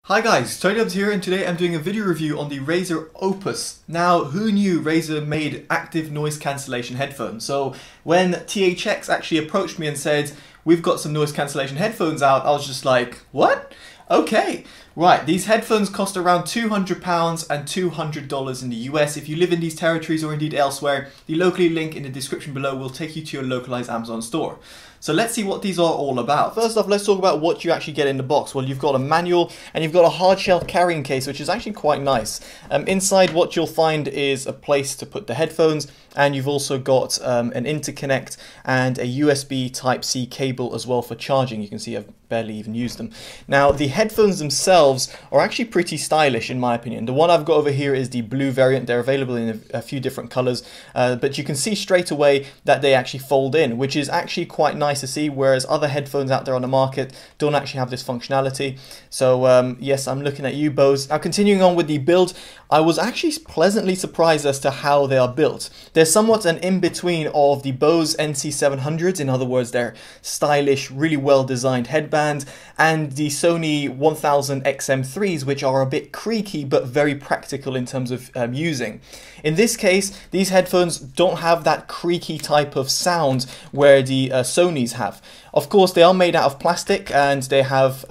Hi guys, TotallyDubbed here, and today I'm doing a video review on the Razer Opus. Now, who knew Razer made active noise cancellation headphones? So when THX actually approached me and said, we've got some noise cancellation headphones out, I was just like, what? Okay. Right, these headphones cost around £200 and $200 in the US. If you live in these territories or indeed elsewhere, the locally link in the description below will take you to your localized Amazon store. So let's see what these are all about. First off, let's talk about what you actually get in the box. Well, you've got a manual and you've got a hard shell carrying case, which is actually quite nice. Inside, what you'll find is a place to put the headphones, and you've also got an interconnect and a USB Type-C cable as well for charging. You can see I've barely even used them. Now, the headphones themselves are actually pretty stylish in my opinion. The one I've got over here is the blue variant. They're available in a few different colors, but you can see straight away that they actually fold in, which is actually quite nice to see, whereas other headphones out there on the market don't actually have this functionality. So yes, I'm looking at you, Bose. Now, continuing on with the build, I was actually pleasantly surprised as to how they are built. They're somewhat an in-between of the Bose NC 700s, in other words, they're stylish, really well-designed headband, and the Sony WH-1000XM3s, which are a bit creaky but very practical in terms of using. In this case, these headphones don't have that creaky type of sound where the Sonys have. Of course, they are made out of plastic and they have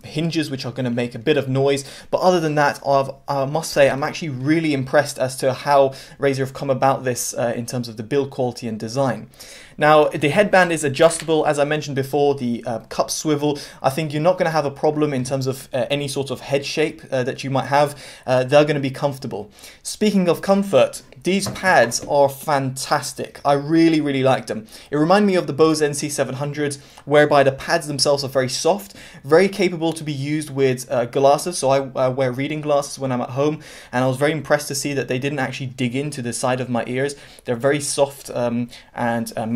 hinges which are going to make a bit of noise, but other than that, I must say I'm actually really impressed as to how Razer have come about this in terms of the build quality and design. Now, the headband is adjustable, as I mentioned before, the cup swivel. I think you're not going to have a problem in terms of any sort of head shape that you might have. They're going to be comfortable. Speaking of comfort, these pads are fantastic. I really, really like them. It reminded me of the Bose NC 700s, whereby the pads themselves are very soft, very capable to be used with glasses. So I wear reading glasses when I'm at home, and I was very impressed to see that they didn't actually dig into the side of my ears. They're very soft and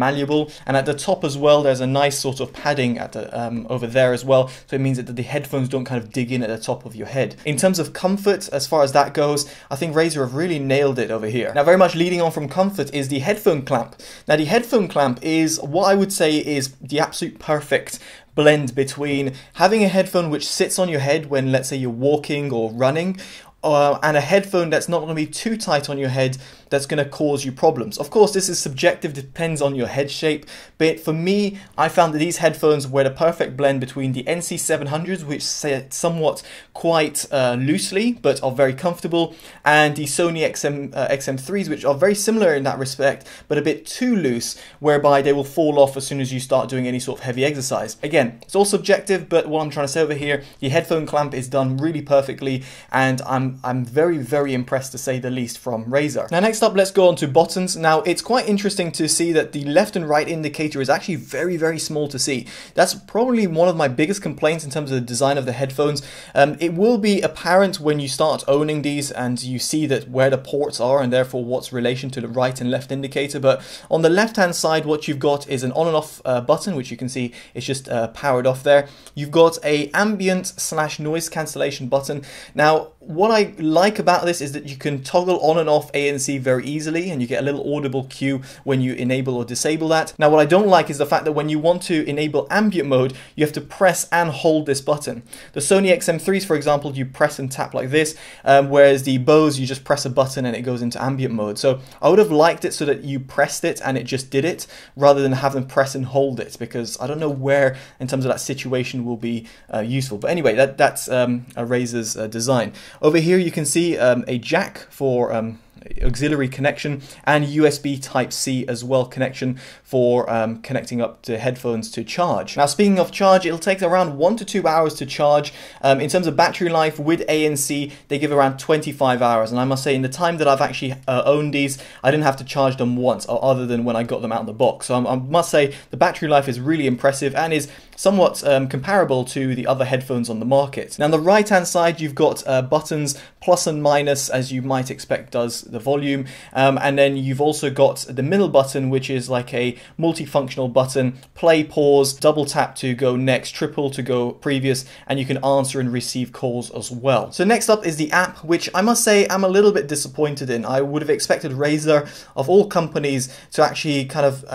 malleable, and at the top as well, there's a nice sort of padding at the, over there as well. So it means that the headphones don't kind of dig in at the top of your head. In terms of comfort, as far as that goes, I think Razer have really nailed it over here. Now, very much leading on from comfort is the headphone clamp. Now, the headphone clamp is what I would say is the absolute perfect blend between having a headphone which sits on your head when, let's say, you're walking or running, and a headphone that's not going to be too tight on your head that's going to cause you problems. Of course, this is subjective, depends on your head shape, but for me, I found that these headphones were the perfect blend between the NC 700s, which sit somewhat quite loosely, but are very comfortable, and the Sony XM3s, which are very similar in that respect, but a bit too loose, whereby they will fall off as soon as you start doing any sort of heavy exercise. Again, it's all subjective, but what I'm trying to say over here, the headphone clamp is done really perfectly, and I'm very, very impressed to say the least from Razer. Now, next up, let's go on to buttons. Now, it's quite interesting to see that the left and right indicator is actually very, very small to see. That's probably one of my biggest complaints in terms of the design of the headphones. It will be apparent when you start owning these and you see that where the ports are and therefore what's relation to the right and left indicator. But on the left-hand side, what you've got is an on and off button, which you can see is just powered off there. You've got a ambient/noise cancellation button. Now, what I like about this is that you can toggle on and off ANC very easily, and you get a little audible cue when you enable or disable that. Now, what I don't like is the fact that when you want to enable ambient mode, you have to press and hold this button. The Sony XM3s, for example, you press and tap like this, whereas the Bose, you just press a button and it goes into ambient mode. So I would have liked it so that you pressed it and it just did it, rather than have them press and hold it, because I don't know where in terms of that situation will be useful. But anyway, that's a Razer's design. Over here you can see a jack for auxiliary connection and USB Type-C as well connection for connecting up the headphones to charge. Now, speaking of charge, it'll take around 1 to 2 hours to charge. In terms of battery life with ANC, they give around 25 hours, and I must say in the time that I've actually owned these, I didn't have to charge them once, other than when I got them out of the box. So I must say the battery life is really impressive and is somewhat comparable to the other headphones on the market. Now, on the right hand side, you've got buttons plus and minus, as you might expect does the volume, and then you've also got the middle button, which is like a multifunctional button: play, pause, double tap to go next, triple to go previous, and you can answer and receive calls as well. So next up is the app, which I must say I'm a little bit disappointed in. I would have expected Razer, of all companies, to actually kind of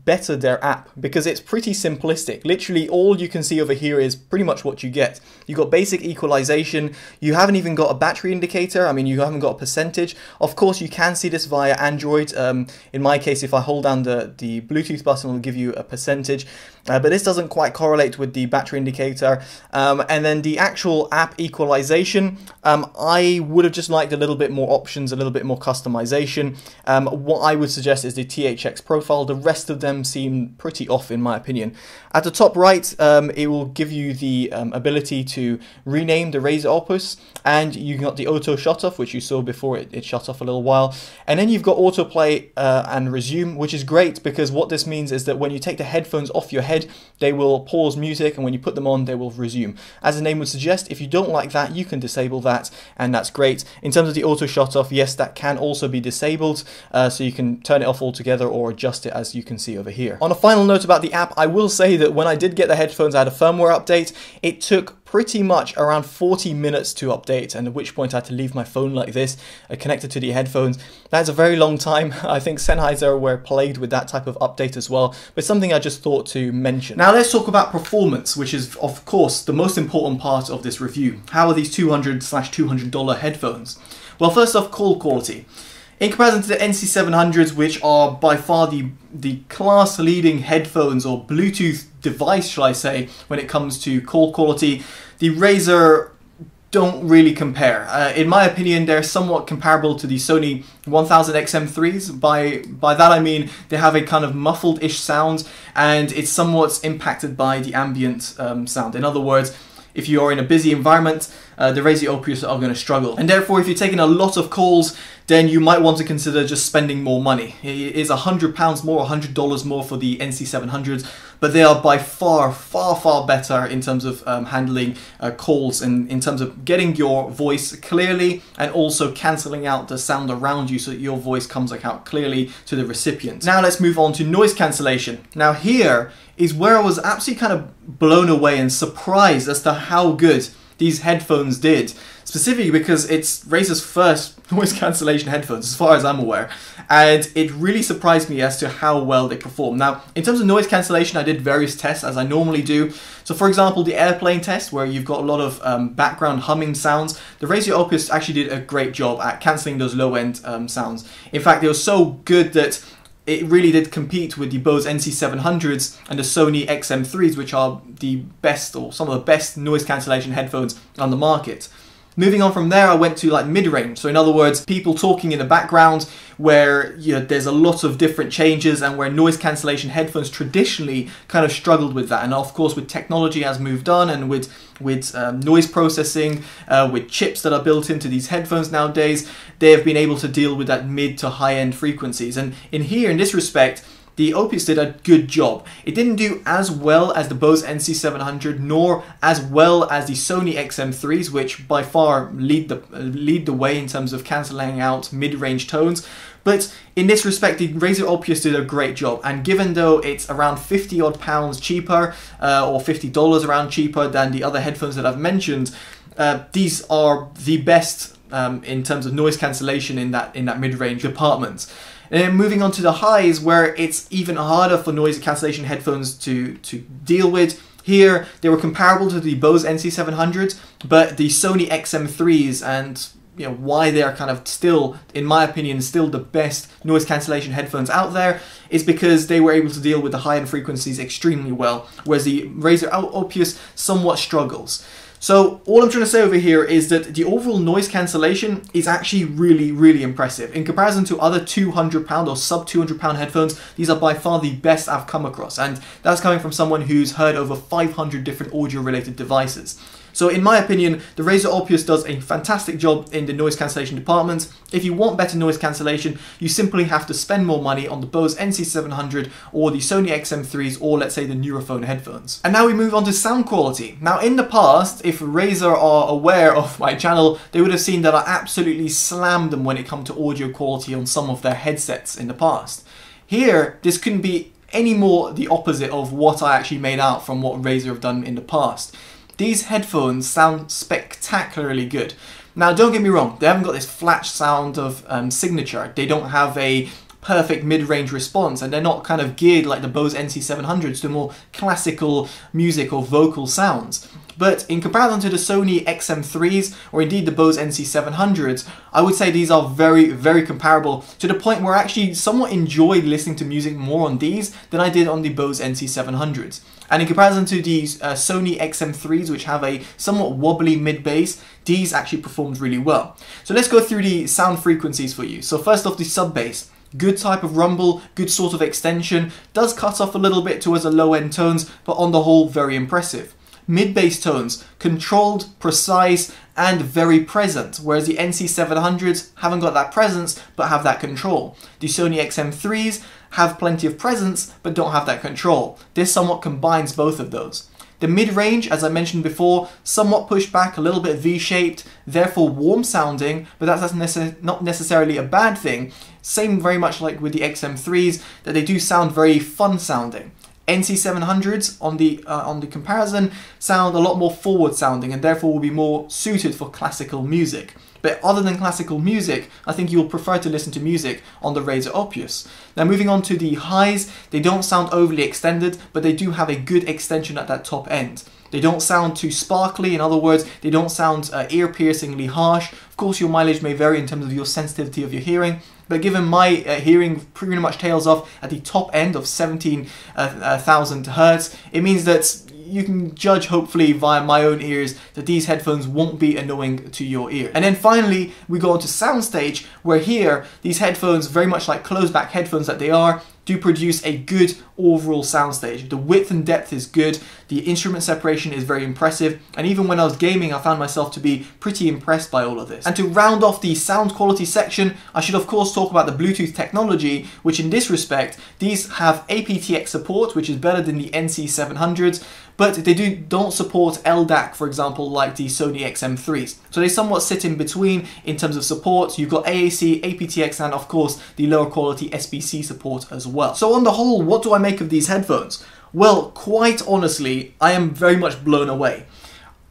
better their app, because it's pretty simplistic. Literally all you can see over here is pretty much what you get. You've got basic equalization, you haven't even got a battery indicator, I mean you haven't got a percentage. Of course you can see this via Android. In my case, if I hold down the Bluetooth button, it will give you a percentage. But this doesn't quite correlate with the battery indicator. And then the actual app equalization, I would have just liked a little bit more options, a little bit more customization. What I would suggest is the THX profile. The rest of them seem pretty off in my opinion. At the top right, it will give you the ability to rename the Razer Opus, and you got the auto shut off, which you saw before it shut off a little while. And then you've got autoplay and resume, which is great because what this means is that when you take the headphones off your head, they will pause music, and when you put them on, they will resume. As the name would suggest, if you don't like that, you can disable that, and that's great. In terms of the auto shut off, yes, that can also be disabled, so you can turn it off altogether or adjust it as you can see over here. On a final note about the app, I will say that when I did get the headphones, I had a firmware update. It took pretty much around 40 minutes to update, and at which point I had to leave my phone like this, connected to the headphones. That's a very long time. I think Sennheiser were plagued with that type of update as well, but something I just thought to mention. Now let's talk about performance, which is of course the most important part of this review. How are these $200/$200 headphones? Well, first off, call quality. In comparison to the NC700s, which are by far the class-leading headphones or Bluetooth device, shall I say, when it comes to call quality, the Razer don't really compare. In my opinion, they're somewhat comparable to the Sony WH-1000XM3s. By that I mean they have a kind of muffled-ish sound, and it's somewhat impacted by the ambient sound. In other words, if you are in a busy environment, the Razer Opus are going to struggle. And therefore, if you're taking a lot of calls, then you might want to consider just spending more money. It is £100 more, $100 more for the NC700s, but they are by far, far better in terms of handling calls and in terms of getting your voice clearly and also cancelling out the sound around you so that your voice comes out clearly to the recipient. Now let's move on to noise cancellation. Now here is where I was absolutely kind of blown away and surprised as to how good these headphones did, specifically because it's Razer's first noise cancellation headphones as far as I'm aware, and it really surprised me as to how well they perform. Now in terms of noise cancellation, I did various tests as I normally do. So for example, the airplane test, where you've got a lot of background humming sounds, the Razer Opus actually did a great job at cancelling those low-end sounds. In fact, they were so good that it really did compete with the Bose NC700s and the Sony XM3s, which are the best or some of the best noise cancellation headphones on the market. Moving on from there, I went to like mid-range. So in other words, people talking in the background where there's a lot of different changes and where noise cancellation headphones traditionally kind of struggled with that. And of course, with technology has moved on and with noise processing, with chips that are built into these headphones nowadays, they have been able to deal with that mid to high-end frequencies. And in this respect, the Opus did a good job. It didn't do as well as the Bose NC700, nor as well as the Sony XM3s, which by far lead the way in terms of cancelling out mid-range tones. But in this respect, the Razer Opus did a great job. And given though it's around £50 cheaper, or $50 around cheaper than the other headphones that I've mentioned, these are the best in terms of noise cancellation in that mid-range department. And then moving on to the highs, where it's even harder for noise cancellation headphones to deal with. Here, they were comparable to the Bose NC700s, but the Sony XM3s and why they are kind of still, in my opinion, still the best noise cancellation headphones out there is because they were able to deal with the high-end frequencies extremely well, whereas the Razer Opus somewhat struggles. So all I'm trying to say over here is that the overall noise cancellation is actually really impressive. In comparison to other £200 or sub £200 headphones, these are by far the best I've come across, and that's coming from someone who's heard over 500 different audio related devices. So in my opinion, the Razer Opus does a fantastic job in the noise cancellation department. If you want better noise cancellation, you simply have to spend more money on the Bose NC700 or the Sony XM3s, or let's say the Nuraphone headphones. And now we move on to sound quality. Now in the past, if Razer are aware of my channel, they would have seen that I absolutely slammed them when it comes to audio quality on some of their headsets in the past. Here, this couldn't be any more the opposite of what I actually made out from what Razer have done in the past. These headphones sound spectacularly good. Now don't get me wrong, they haven't got this flash sound of signature. They don't have a perfect mid-range response, and they're not kind of geared like the Bose NC700s to more classical music or vocal sounds. But in comparison to the Sony XM3s, or indeed the Bose NC700s, I would say these are very, very comparable, to the point where I actually somewhat enjoyed listening to music more on these than I did on the Bose NC700s. And in comparison to these Sony XM3s, which have a somewhat wobbly mid-bass, these actually performed really well. So let's go through the sound frequencies for you. So first off, the sub-bass. Good type of rumble, good sort of extension, does cut off a little bit towards the low-end tones, but on the whole, very impressive. Mid-bass tones, controlled, precise, and very present, whereas the NC700s haven't got that presence, but have that control. The Sony XM3s have plenty of presence, but don't have that control. This somewhat combines both of those. The mid-range, as I mentioned before, somewhat pushed back, a little bit V-shaped, therefore warm sounding, but that's not necessarily a bad thing. Same very much like with the XM3s, that they do sound very fun sounding. NC700s on the comparison sound a lot more forward sounding and therefore will be more suited for classical music. But other than classical music, I think you'll prefer to listen to music on the Razer Opus. Now moving on to the highs, they don't sound overly extended, but they do have a good extension at that top end. They don't sound too sparkly, in other words, they don't sound ear-piercingly harsh. Of course, your mileage may vary in terms of your sensitivity of your hearing, but given my hearing pretty much tails off at the top end of 17,000 Hertz, it means that you can judge, hopefully via my own ears, that these headphones won't be annoying to your ear. And then finally, we go on to soundstage, where here, these headphones, very much like closed back headphones that they are, do produce a good overall soundstage. The width and depth is good, the instrument separation is very impressive, and even when I was gaming, I found myself to be pretty impressed by all of this. And to round off the sound quality section, I should of course talk about the Bluetooth technology, which in this respect, these have aptX support, which is better than the NC700s, but they don't support LDAC, for example, like the Sony XM3s. So they somewhat sit in between in terms of support. You've got AAC, aptX, and of course, the lower quality SBC support as well. So on the whole, what do I make of these headphones? Well, quite honestly, I am very much blown away.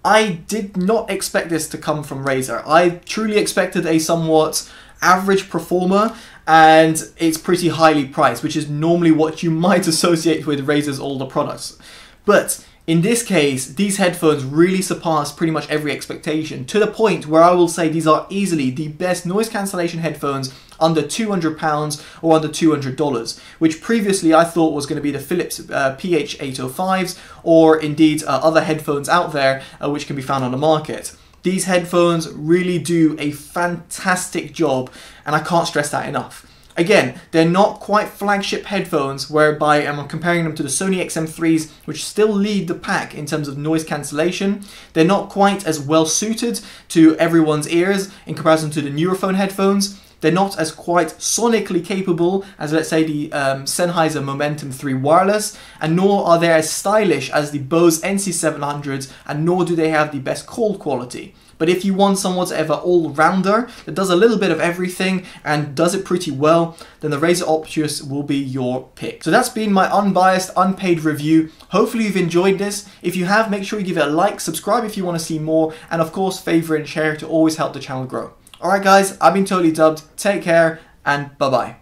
I did not expect this to come from Razer. I truly expected a somewhat average performer, and it's pretty highly priced, which is normally what you might associate with Razer's older products. But in this case, these headphones really surpass pretty much every expectation, to the point where I will say these are easily the best noise cancellation headphones under £200 or under $200, which previously I thought was going to be the Philips PH805s, or indeed other headphones out there which can be found on the market. These headphones really do a fantastic job, and I can't stress that enough. Again, they're not quite flagship headphones, whereby I'm comparing them to the Sony XM3s, which still lead the pack in terms of noise cancellation. They're not quite as well suited to everyone's ears in comparison to the Nuraphone headphones. They're not as quite sonically capable as, let's say, the Sennheiser Momentum 3 wireless, and nor are they as stylish as the Bose NC700s, and nor do they have the best call quality. But if you want somewhat of an all-rounder that does a little bit of everything and does it pretty well, then the Razer Opus will be your pick. So that's been my unbiased, unpaid review. Hopefully you've enjoyed this. If you have, make sure you give it a like, subscribe if you want to see more, and of course, favorite and share to always help the channel grow. Alright guys, I've been Totally Dubbed. Take care, and bye-bye.